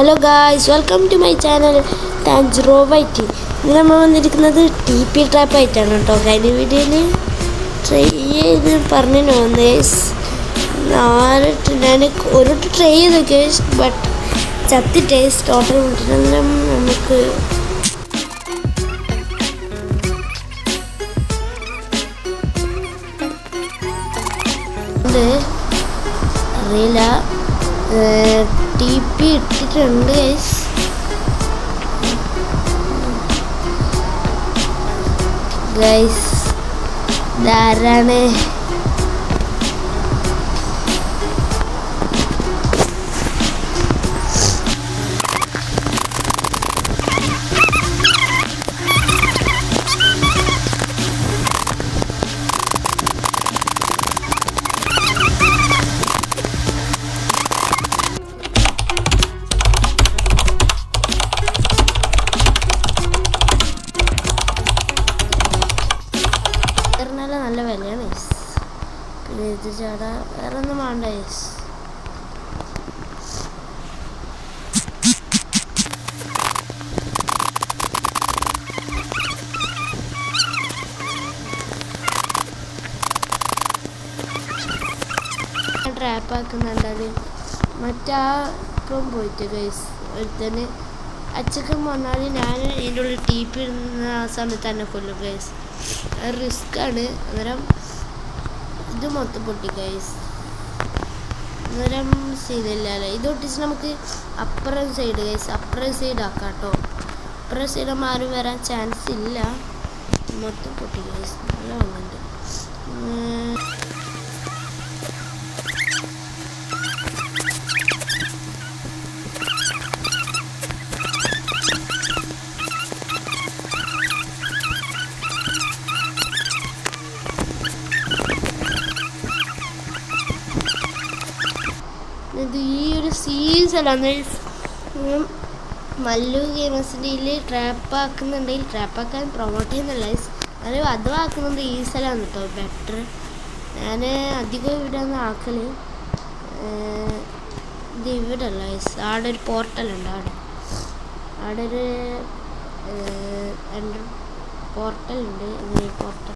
Hello guys, welcome to my channel ടാൻജറോ വൈറ്റി. ഇന്ന് നമ്മൾ വന്നിരിക്കുന്നത് TP ട്രാപ്പ് ആയിട്ടാണ് കേട്ടോ. കഴിഞ്ഞ വീഡിയോയിൽ ട്രൈ ചെയ്ത് പറഞ്ഞു ഗൈസ്. ഞാൻ ഒരു ട്രൈ ചെയ്തു ഗൈസ്, ബട്ട് ചത്തി ടേസ്റ്റ് ടോട്ടൽ വിട്ടിട്ടെല്ലാം നമുക്ക് അറിയില്ല. TP ഇട്ടിട്ടുണ്ട് ഗൈസ്. ഇതാരാണ്? നല്ല വിലയാണ് ഗൈസ്. പിന്നെ ഇത് ചാട വേറെ ഒന്നും വേണ്ട ഗൈസ്. ട്രാപ്പ് ആക്കുന്നുണ്ടത് മറ്റാ ഇപ്പം പോയിട്ട് ഗൈസ്. ഒരുത്തന് അച്ചക്കൻ വന്നാൽ ഞാൻ ഇതിൻ്റെ ഉള്ളിൽ TP ഇടുന്ന ആ സമയത്ത് തന്നെ കൊല്ലും ഗൈസ്. അത് റിസ്ക്കാണ്. അന്നേരം ഇത് മൊത്തം പൊട്ടി ഗൈസ്. അന്നേരം സീനില്ലല്ലേ. ഇത് ഒട്ടിച്ച് നമുക്ക് അപ്പുറം സൈഡ് ഗൈസ്, അപ്പുറം സൈഡ് ആക്കാം കേട്ടോ. അപ്പുറം സൈഡ് ആരും വരാൻ ചാൻസ് ഇല്ല. മൊത്തം പൊട്ടി ഗൈസ്. നല്ല വന്നുണ്ട്. ഇത് ഈ ഒരു സീസണാണ്. മല്ലു ഗെയിമേഴ്സിൻ്റെ ട്രാപ്പ് ആക്കുന്നുണ്ടെങ്കിൽ ട്രാപ്പ് ആക്കാൻ പ്രൊമോട്ട് ചെയ്യുന്നില്ല അത് അതും ആക്കുന്നുണ്ട്. ഈ സ്ഥലമാണ് കേട്ടോ ബെറ്റർ. ഞാൻ അധികം ഇവിടെ ഒന്നും ആക്കല്. ഇത് ഇവിടെ അല്ല ഗൈസ്. അവിടെ ഒരു പോർട്ടലുണ്ട്. അവിടെ ഒരു പോർട്ടലുണ്ട്. പോർട്ടൽ